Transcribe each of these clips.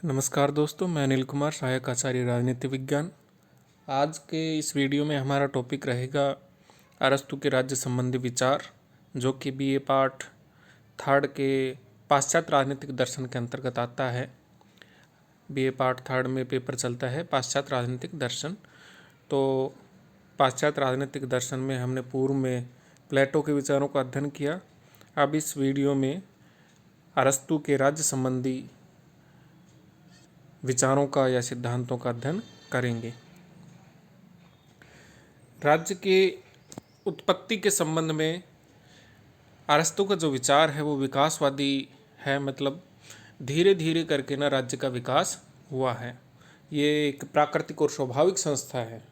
नमस्कार दोस्तों, मैं अनिल कुमार, सहायक आचार्य राजनीति विज्ञान। आज के इस वीडियो में हमारा टॉपिक रहेगा अरस्तू के राज्य संबंधी विचार, जो कि बीए पार्ट थर्ड के पाश्चात्य राजनीतिक दर्शन के अंतर्गत आता है। बीए पार्ट थर्ड में पेपर चलता है पाश्चात्य राजनीतिक दर्शन। तो पाश्चात्य राजनीतिक दर्शन में हमने पूर्व में प्लेटो के विचारों का अध्ययन किया। अब इस वीडियो में अरस्तू के राज्य संबंधी विचारों का या सिद्धांतों का अध्ययन करेंगे। राज्य के उत्पत्ति के संबंध में अरस्तू का जो विचार है वो विकासवादी है, मतलब धीरे धीरे करके ना राज्य का विकास हुआ है। ये एक प्राकृतिक और स्वाभाविक संस्था है।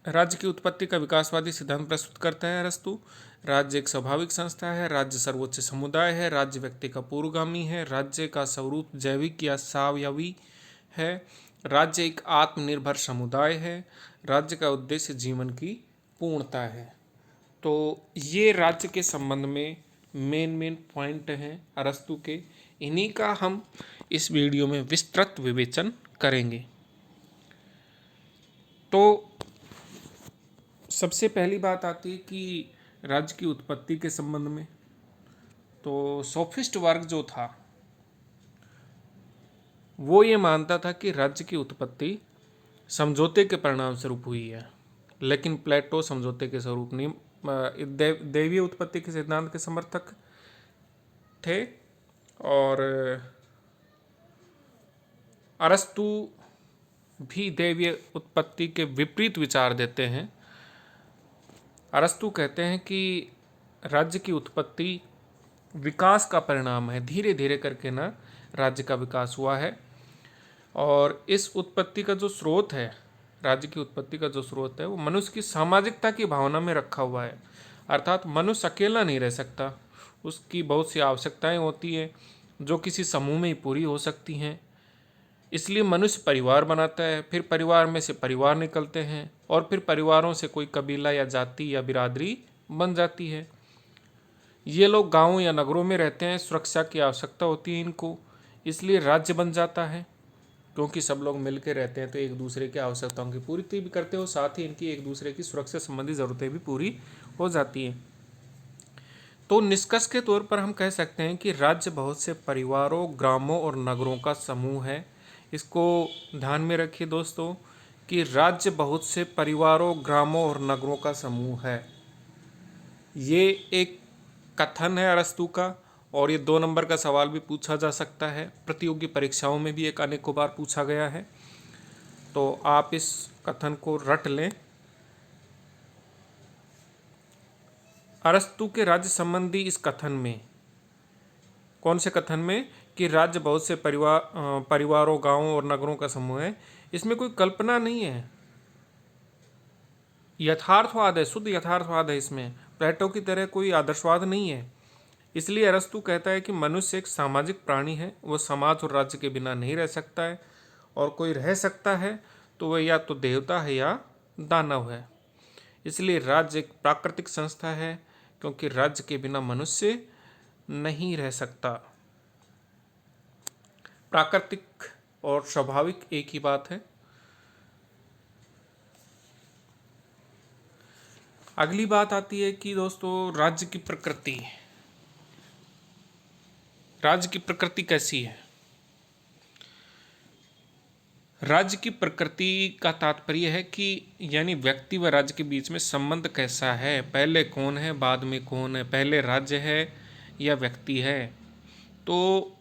राज्य की उत्पत्ति का विकासवादी सिद्धांत प्रस्तुत करता है अरस्तू। राज्य एक स्वाभाविक संस्था है, राज्य सर्वोच्च समुदाय है, राज्य व्यक्ति का पूर्वगामी है, राज्य का स्वरूप जैविक या सावयवी है, राज्य एक आत्मनिर्भर समुदाय है, राज्य का उद्देश्य जीवन की पूर्णता है। तो ये राज्य के संबंध में मेन पॉइंट हैं अरस्तू के। इन्हीं का हम इस वीडियो में विस्तृत विवेचन करेंगे। तो सबसे पहली बात आती है कि राज्य की उत्पत्ति के संबंध में। तो सोफिस्ट वर्ग जो था वो ये मानता था कि राज्य की उत्पत्ति समझौते के परिणाम स्वरूप हुई है, लेकिन प्लेटो समझौते के स्वरूप नहीं, दैवीय उत्पत्ति के सिद्धांत के समर्थक थे। और अरस्तू भी दैवीय उत्पत्ति के विपरीत विचार देते हैं। अरस्तू कहते हैं कि राज्य की उत्पत्ति विकास का परिणाम है, धीरे धीरे करके ना राज्य का विकास हुआ है। और इस उत्पत्ति का जो स्रोत है, राज्य की उत्पत्ति का जो स्रोत है, वो मनुष्य की सामाजिकता की भावना में रखा हुआ है। अर्थात मनुष्य अकेला नहीं रह सकता, उसकी बहुत सी आवश्यकताएं होती है जो किसी समूह में ही पूरी हो सकती हैं। इसलिए मनुष्य परिवार बनाता है, फिर परिवार में से परिवार निकलते हैं, और फिर परिवारों से कोई कबीला या जाति या बिरादरी बन जाती है। ये लोग गांवों या नगरों में रहते हैं, सुरक्षा की आवश्यकता होती है इनको, इसलिए राज्य बन जाता है। क्योंकि सब लोग मिलकर रहते हैं तो एक दूसरे की आवश्यकताओं की पूर्ति भी करते हो, साथ ही इनकी एक दूसरे की सुरक्षा संबंधी ज़रूरतें भी पूरी हो जाती हैं। तो निष्कर्ष के तौर पर हम कह सकते हैं कि राज्य बहुत से परिवारों, ग्रामों और नगरों का समूह है। इसको ध्यान में रखिए दोस्तों कि राज्य बहुत से परिवारों, ग्रामों और नगरों का समूह है। ये एक कथन है अरस्तू का, और ये 2 नंबर का सवाल भी पूछा जा सकता है। प्रतियोगी परीक्षाओं में भी एक अनेकों बार पूछा गया है, तो आप इस कथन को रट लें। अरस्तू के राज्य संबंधी इस कथन में, कौन से कथन में, कि राज्य बहुत से परिवारों, गांवों और नगरों का समूह है, इसमें कोई कल्पना नहीं है, यथार्थवाद है, शुद्ध यथार्थवाद है। इसमें प्लेटो की तरह कोई आदर्शवाद नहीं है। इसलिए अरस्तू कहता है कि मनुष्य एक सामाजिक प्राणी है, वह समाज और राज्य के बिना नहीं रह सकता है, और कोई रह सकता है तो वह या तो देवता है या दानव है। इसलिए राज्य एक प्राकृतिक संस्था है, क्योंकि राज्य के बिना मनुष्य नहीं रह सकता। प्राकृतिक और स्वाभाविक एक ही बात है। अगली बात आती है कि दोस्तों राज्य की प्रकृति। राज्य की प्रकृति कैसी है? राज्य की प्रकृति का तात्पर्य है कि यानी व्यक्ति व राज्य के बीच में संबंध कैसा है, पहले कौन है बाद में कौन है, पहले राज्य है या व्यक्ति है। तो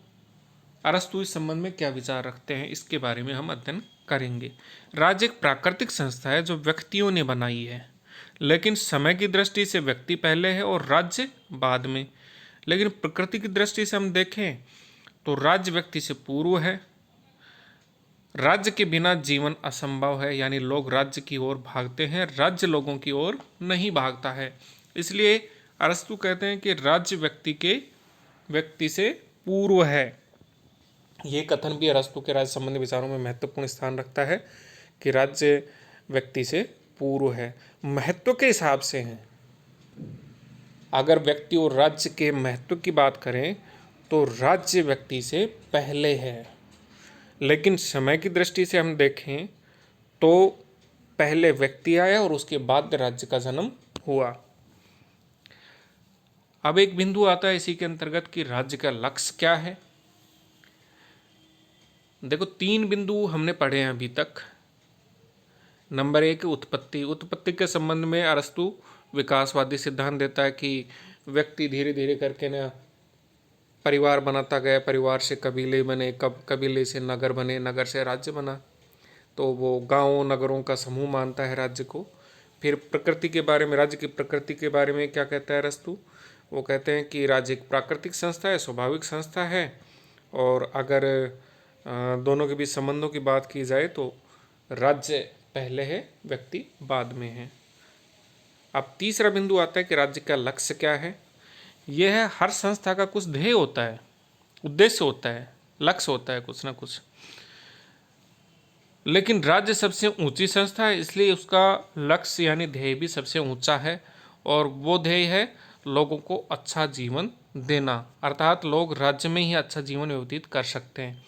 अरस्तू इस संबंध में क्या विचार रखते हैं, इसके बारे में हम अध्ययन करेंगे। राज्य एक प्राकृतिक संस्था है जो व्यक्तियों ने बनाई है, लेकिन समय की दृष्टि से व्यक्ति पहले है और राज्य बाद में। लेकिन प्रकृति की दृष्टि से हम देखें तो राज्य व्यक्ति से पूर्व है। राज्य के बिना जीवन असंभव है, यानी लोग राज्य की ओर भागते हैं, राज्य लोगों की ओर नहीं भागता है। इसलिए अरस्तू कहते हैं कि राज्य व्यक्ति से पूर्व है। ये कथन भी अरस्तू के राज्य संबंधी विचारों में महत्वपूर्ण स्थान रखता है कि राज्य व्यक्ति से पूर्व है। महत्व के हिसाब से है, अगर व्यक्ति और राज्य के महत्व की बात करें तो राज्य व्यक्ति से पहले है। लेकिन समय की दृष्टि से हम देखें तो पहले व्यक्ति आया और उसके बाद राज्य का जन्म हुआ। अब एक बिंदु आता है इसी के अंतर्गत कि राज्य का लक्ष्य क्या है। देखो, 3 बिंदु हमने पढ़े हैं अभी तक। नंबर 1 उत्पत्ति। उत्पत्ति के संबंध में अरस्तु विकासवादी सिद्धांत देता है कि व्यक्ति धीरे धीरे करके ना परिवार बनाता गया, परिवार से कबीले बने, कबीले से नगर बने, नगर से राज्य बना। तो वो गांवों नगरों का समूह मानता है राज्य को। फिर प्रकृति के बारे में, राज्य की प्रकृति के बारे में क्या कहता है अरस्तु? वो कहते हैं कि राज्य एक प्राकृतिक संस्था है, स्वाभाविक संस्था है, और अगर दोनों के बीच संबंधों की बात की जाए तो राज्य पहले है, व्यक्ति बाद में है। अब तीसरा बिंदु आता है कि राज्य का लक्ष्य क्या है। यह है हर संस्था का कुछ ध्येय होता है, उद्देश्य होता है, लक्ष्य होता है कुछ ना कुछ। लेकिन राज्य सबसे ऊंची संस्था है, इसलिए उसका लक्ष्य यानी ध्येय भी सबसे ऊंचा है, और वो ध्येय है लोगों को अच्छा जीवन देना, अर्थात लोग राज्य में ही अच्छा जीवन व्यतीत कर सकते हैं।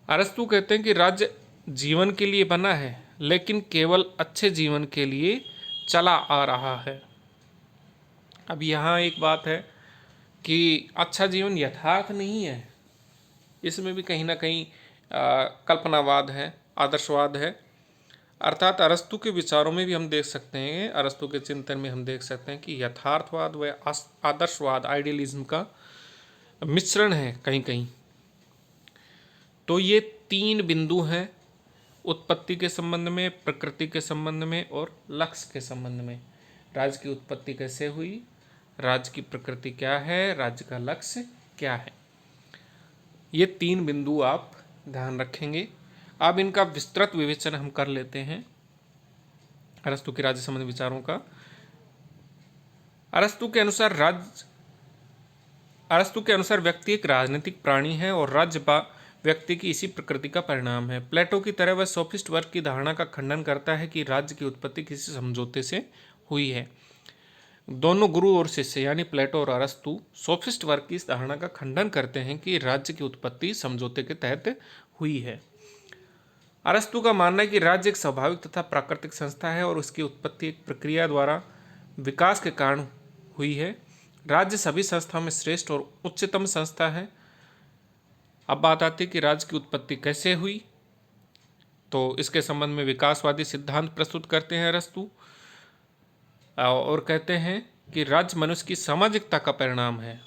अरस्तु कहते हैं कि राज्य जीवन के लिए बना है, लेकिन केवल अच्छे जीवन के लिए चला आ रहा है। अब यहाँ एक बात है कि अच्छा जीवन यथार्थ नहीं है, इसमें भी कहीं ना कहीं कल्पनावाद है, आदर्शवाद है। अर्थात अरस्तु के विचारों में भी हम देख सकते हैं, अरस्तु के चिंतन में हम देख सकते हैं कि यथार्थवाद व आदर्शवाद, आइडियलिज्म का मिश्रण है कहीं कहीं। तो ये 3 बिंदु हैं उत्पत्ति के संबंध में, प्रकृति के संबंध में और लक्ष्य के संबंध में। राज्य की उत्पत्ति कैसे हुई, राज्य की प्रकृति क्या है, राज्य का लक्ष्य क्या है, ये 3 बिंदु आप ध्यान रखेंगे। अब इनका विस्तृत विवेचन हम कर लेते हैं अरस्तु के राज्य संबंधी विचारों का। अरस्तु के अनुसार व्यक्ति एक राजनीतिक प्राणी है और राज्य व्यक्ति की इसी प्रकृति का परिणाम है। प्लेटो की तरह वह सोफिस्ट वर्ग की धारणा का खंडन करता है कि राज्य की उत्पत्ति किसी समझौते से हुई है। दोनों गुरु और शिष्य यानी प्लेटो और अरस्तु सोफिस्ट वर्ग की इस धारणा का खंडन करते हैं कि राज्य की उत्पत्ति समझौते के तहत हुई है। अरस्तु का मानना है कि राज्य एक स्वाभाविक तथा प्राकृतिक संस्था है और उसकी उत्पत्ति एक प्रक्रिया द्वारा विकास के कारण हुई है। राज्य सभी संस्थाओं में श्रेष्ठ और उच्चतम संस्था है। अब बात आती है कि राज्य की उत्पत्ति कैसे हुई, तो इसके संबंध में विकासवादी सिद्धांत प्रस्तुत करते हैं अरस्तु, और कहते हैं कि राज्य मनुष्य की सामाजिकता का परिणाम है।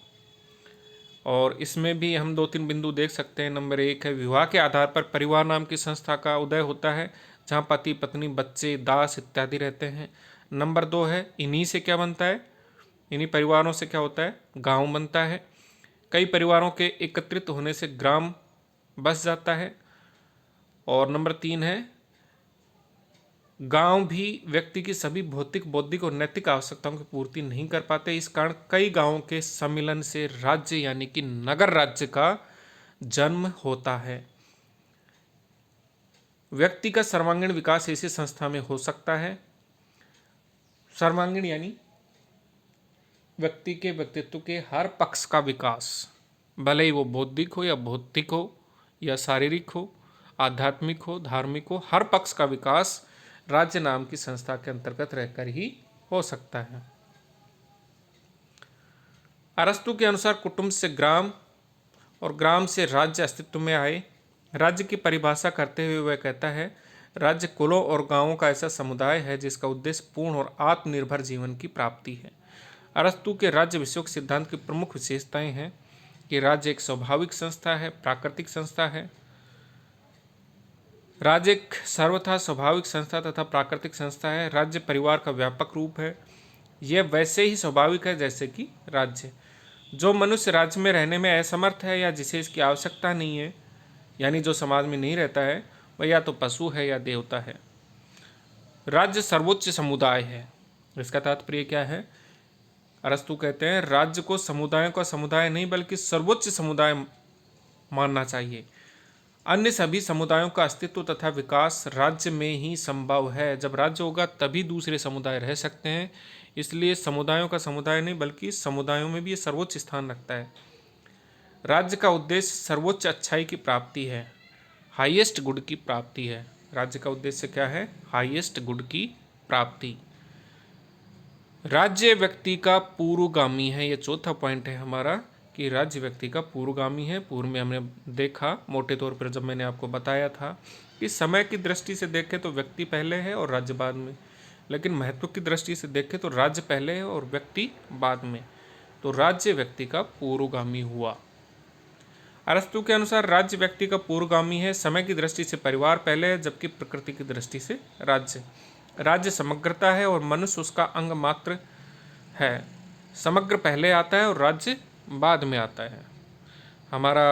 और इसमें भी हम 2-3 बिंदु देख सकते हैं। नंबर 1 है विवाह के आधार पर परिवार नाम की संस्था का उदय होता है, जहाँ पति पत्नी बच्चे दास इत्यादि रहते हैं। नंबर 2 है इन्हीं से क्या बनता है, इन्हीं परिवारों से क्या होता है, गांव बनता है। कई परिवारों के एकत्रित होने से ग्राम बस जाता है। और नंबर 3 है गांव भी व्यक्ति की सभी भौतिक, बौद्धिक और नैतिक आवश्यकताओं की पूर्ति नहीं कर पाते। इस कारण कई गांवों के सम्मिलन से राज्य यानी कि नगर राज्य का जन्म होता है। व्यक्ति का सर्वांगीण विकास ऐसी संस्था में हो सकता है। सर्वांगीण यानी व्यक्ति के व्यक्तित्व के हर पक्ष का विकास, भले ही वो बौद्धिक हो या भौतिक हो या शारीरिक हो, आध्यात्मिक हो, धार्मिक हो, हर पक्ष का विकास राज्य नाम की संस्था के अंतर्गत रहकर ही हो सकता है। अरस्तु के अनुसार कुटुंब से ग्राम और ग्राम से राज्य अस्तित्व में आए। राज्य की परिभाषा करते हुए वह कहता है, राज्य कुलों और गांवों का ऐसा समुदाय है जिसका उद्देश्य पूर्ण और आत्मनिर्भर जीवन की प्राप्ति है। अरस्तु के राज्य विषयक सिद्धांत की प्रमुख विशेषताएं हैं कि राज्य एक स्वाभाविक संस्था है, प्राकृतिक संस्था है। राज्य एक सर्वथा स्वाभाविक संस्था तथा प्राकृतिक संस्था है। राज्य परिवार का व्यापक रूप है। यह वैसे ही स्वाभाविक है जैसे कि राज्य। जो मनुष्य राज्य में रहने में असमर्थ है या जिसे इसकी आवश्यकता नहीं है, यानी जो समाज में नहीं रहता है, वह या तो पशु है या देवता है। राज्य सर्वोच्च समुदाय है। इसका तात्पर्य क्या है? अरस्तु कहते हैं राज्य को समुदायों का समुदाय नहीं बल्कि सर्वोच्च समुदाय मानना चाहिए। अन्य सभी समुदायों का अस्तित्व तथा विकास राज्य में ही संभव है। जब राज्य होगा तभी दूसरे समुदाय रह सकते हैं। इसलिए समुदायों का समुदाय नहीं बल्कि समुदायों में भी ये सर्वोच्च स्थान रखता है। राज्य का उद्देश्य सर्वोच्च अच्छाई की प्राप्ति है, हाईएस्ट गुड की प्राप्ति है। राज्य का उद्देश्य क्या है? हाईएस्ट गुड की प्राप्ति। राज्य व्यक्ति का पूर्वगामी है, ये चौथा पॉइंट है हमारा कि राज्य व्यक्ति का पूर्वगामी है। पूर्व में हमने देखा मोटे तौर पर, जब मैंने आपको बताया था कि समय की दृष्टि से देखें तो व्यक्ति पहले है और राज्य बाद में, लेकिन महत्व की दृष्टि से देखें तो राज्य पहले है और व्यक्ति बाद में, तो राज्य व्यक्ति का पूर्वगामी हुआ। अरस्तु के अनुसार राज्य व्यक्ति का पूर्वगामी है। समय की दृष्टि से परिवार पहले है, जबकि प्रकृति की दृष्टि से राज्य। राज्य समग्रता है और मनुष्य उसका अंग मात्र है। समग्र पहले आता है और राज्य बाद में आता है। हमारा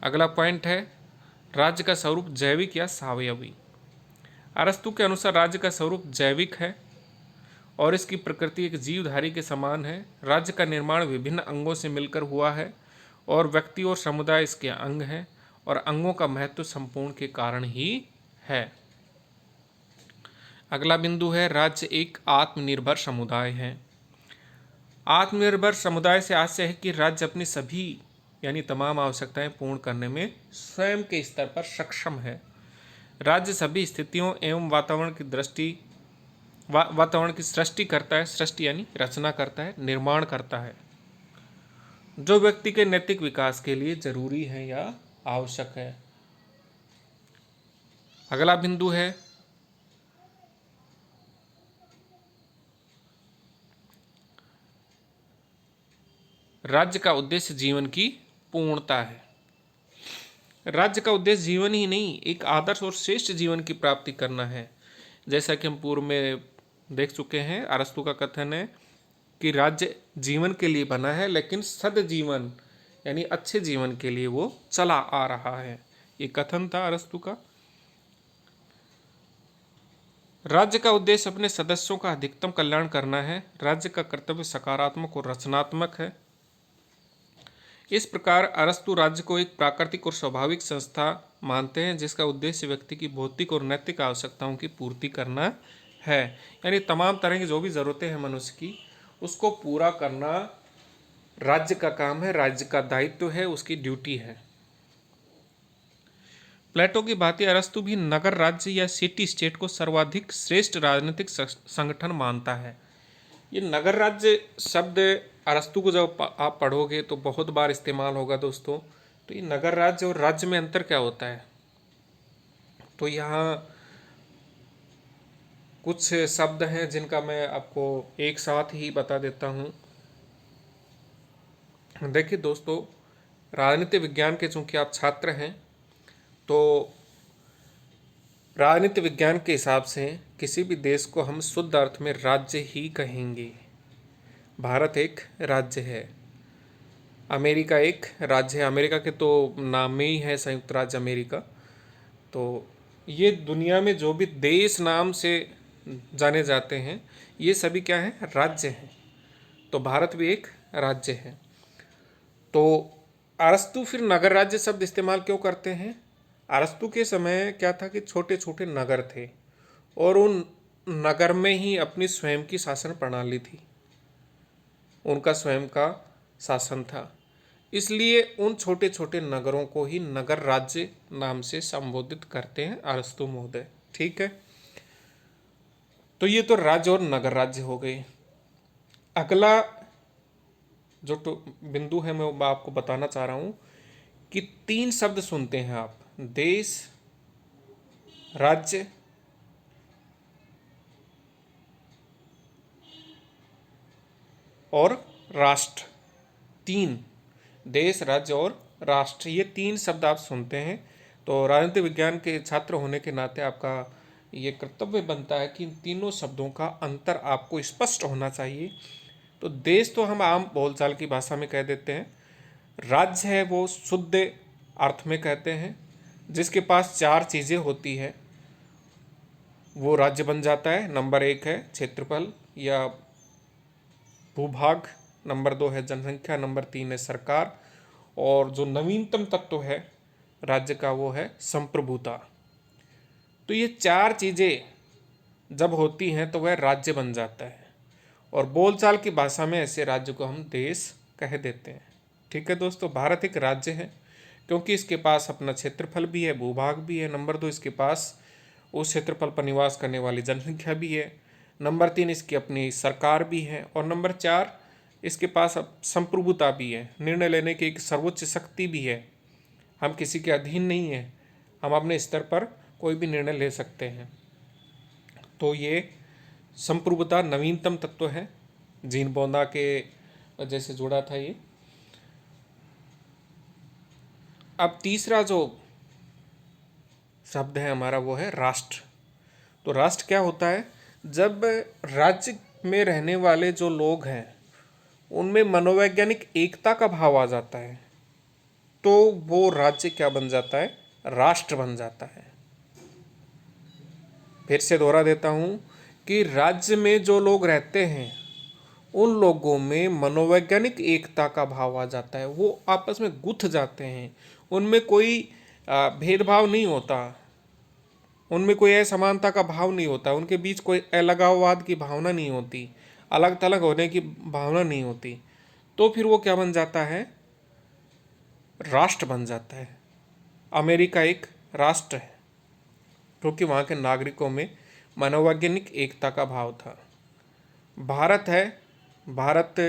अगला पॉइंट है राज्य का स्वरूप जैविक या सावयवी। अरस्तु के अनुसार राज्य का स्वरूप जैविक है और इसकी प्रकृति एक जीवधारी के समान है। राज्य का निर्माण विभिन्न अंगों से मिलकर हुआ है और व्यक्ति और समुदाय इसके अंग हैं और अंगों का महत्व संपूर्ण के कारण ही है। अगला बिंदु है राज्य एक आत्मनिर्भर समुदाय है। आत्मनिर्भर समुदाय से आशय है कि राज्य अपनी सभी यानी तमाम आवश्यकताएं पूर्ण करने में स्वयं के स्तर पर सक्षम है। राज्य सभी स्थितियों एवं वातावरण की सृष्टि करता है, सृष्टि यानी रचना करता है, निर्माण करता है, जो व्यक्ति के नैतिक विकास के लिए जरूरी है या आवश्यक है। अगला बिंदु है राज्य का उद्देश्य जीवन की पूर्णता है। राज्य का उद्देश्य जीवन ही नहीं, एक आदर्श और श्रेष्ठ जीवन की प्राप्ति करना है। जैसा कि हम पूर्व में देख चुके हैं, अरस्तु का कथन है कि राज्य जीवन के लिए बना है, लेकिन सद्जीवन यानी अच्छे जीवन के लिए वो चला आ रहा है। ये कथन था अरस्तु का। राज्य का उद्देश्य अपने सदस्यों का अधिकतम कल्याण करना है। राज्य का कर्तव्य सकारात्मक और रचनात्मक है। इस प्रकार अरस्तु राज्य को एक प्राकृतिक और स्वाभाविक संस्था मानते हैं, जिसका उद्देश्य व्यक्ति की भौतिक और नैतिक आवश्यकताओं की पूर्ति करना है। यानी तमाम तरह की जो भी ज़रूरतें हैं मनुष्य की, उसको पूरा करना राज्य का काम है, राज्य का दायित्व है, उसकी ड्यूटी है। प्लेटो की भांति अरस्तु भी नगर राज्य या सिटी स्टेट को सर्वाधिक श्रेष्ठ राजनीतिक संगठन मानता है। ये नगर राज्य शब्द अरस्तु को जब आप पढ़ोगे तो बहुत बार इस्तेमाल होगा दोस्तों। तो ये नगर राज्य और राज्य में अंतर क्या होता है? तो यहाँ कुछ शब्द हैं जिनका मैं आपको एक साथ ही बता देता हूँ। देखिए दोस्तों, राजनीति विज्ञान के चूंकि आप छात्र हैं, तो राजनीति विज्ञान के हिसाब से किसी भी देश को हम शुद्ध अर्थ में राज्य ही कहेंगे। भारत एक राज्य है, अमेरिका एक राज्य है। अमेरिका के तो नाम में ही है संयुक्त राज्य अमेरिका। तो ये दुनिया में जो भी देश नाम से जाने जाते हैं, ये सभी क्या हैं? राज्य हैं। तो भारत भी एक राज्य है। तो अरस्तु फिर नगर राज्य शब्द इस्तेमाल क्यों करते हैं? अरस्तु के समय क्या था कि छोटे छोटे नगर थे और उन नगर में ही अपनी स्वयं की शासन प्रणाली थी, उनका स्वयं का शासन था। इसलिए उन छोटे छोटे नगरों को ही नगर राज्य नाम से संबोधित करते हैं अरस्तु महोदय। ठीक है, तो ये तो राज्य और नगर राज्य हो गए। अगला जो बिंदु है मैं आपको बताना चाह रहा हूं कि 3 शब्द सुनते हैं आप, देश, राज्य और राष्ट्र। 3, देश, राज्य और राष्ट्र, ये 3 शब्द आप सुनते हैं। तो राजनीति विज्ञान के छात्र होने के नाते आपका ये कर्तव्य बनता है कि इन तीनों शब्दों का अंतर आपको स्पष्ट होना चाहिए। तो देश तो हम आम बोलचाल की भाषा में कह देते हैं, राज्य है वो शुद्ध अर्थ में कहते हैं, जिसके पास 4 चीज़ें होती है वो राज्य बन जाता है। नंबर 1 है क्षेत्रफल या भूभाग, नंबर 2 है जनसंख्या, नंबर 3 है सरकार, और जो नवीनतम तत्व है राज्य का वो है संप्रभुता। तो ये 4 चीज़ें जब होती हैं तो वह राज्य बन जाता है, और बोलचाल की भाषा में ऐसे राज्य को हम देश कह देते हैं। ठीक है दोस्तों, भारत एक राज्य है क्योंकि इसके पास अपना क्षेत्रफल भी है, भूभाग भी है। नंबर 2, इसके पास उस क्षेत्रफल पर निवास करने वाली जनसंख्या भी है। नंबर 3, इसकी अपनी सरकार भी है। और नंबर 4, इसके पास अब संप्रभुता भी है, निर्णय लेने की एक सर्वोच्च शक्ति भी है। हम किसी के अधीन नहीं हैं, हम अपने स्तर पर कोई भी निर्णय ले सकते हैं। तो ये संप्रभुता नवीनतम तत्व है, जीन बोंदा के वजह से जुड़ा था ये। अब तीसरा जो शब्द है हमारा वो है राष्ट्र। तो राष्ट्र क्या होता है? जब राज्य में रहने वाले जो लोग हैं उनमें मनोवैज्ञानिक एकता का भाव आ जाता है तो वो राज्य क्या बन जाता है? राष्ट्र बन जाता है। फिर से दोहरा देता हूं कि राज्य में जो लोग रहते हैं उन लोगों में मनोवैज्ञानिक एकता का भाव आ जाता है, वो आपस में गुथ जाते हैं, उनमें कोई भेदभाव नहीं होता, उनमें कोई असमानता का भाव नहीं होता, उनके बीच कोई अलगाववाद की भावना नहीं होती, अलग थलग होने की भावना नहीं होती। तो फिर वो क्या बन जाता है? राष्ट्र बन जाता है। अमेरिका एक राष्ट्र है क्योंकि वहाँ के नागरिकों में मनोवैज्ञानिक एकता का भाव था। भारत है, भारत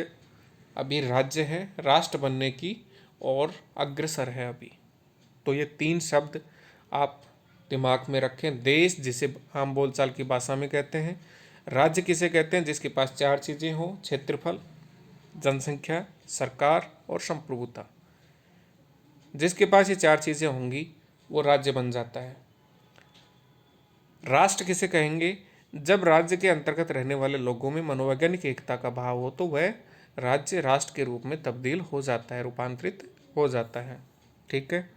अभी राज्य है, राष्ट्र बनने की और अग्रसर है अभी। तो ये 3 शब्द आप दिमाग में रखें। देश, जिसे आम बोलचाल की भाषा में कहते हैं। राज्य किसे कहते हैं? जिसके पास 4 चीज़ें हों, क्षेत्रफल, जनसंख्या, सरकार और संप्रभुता। जिसके पास ये 4 चीज़ें होंगी वो राज्य बन जाता है। राष्ट्र किसे कहेंगे? जब राज्य के अंतर्गत रहने वाले लोगों में मनोवैज्ञानिक एकता का भाव हो तो वह राज्य राष्ट्र के रूप में तब्दील हो जाता है, रूपांतरित हो जाता है। ठीक है।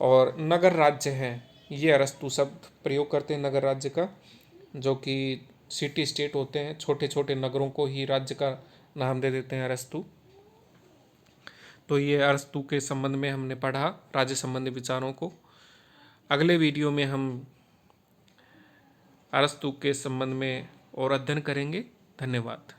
और नगर राज्य है, ये अरस्तु शब्द प्रयोग करते हैं नगर राज्य का, जो कि सिटी स्टेट होते हैं, छोटे छोटे नगरों को ही राज्य का नाम दे देते हैं अरस्तु। तो ये अरस्तु के संबंध में हमने पढ़ा राज्य संबंधी विचारों को। अगले वीडियो में हम अरस्तु के संबंध में और अध्ययन करेंगे। धन्यवाद।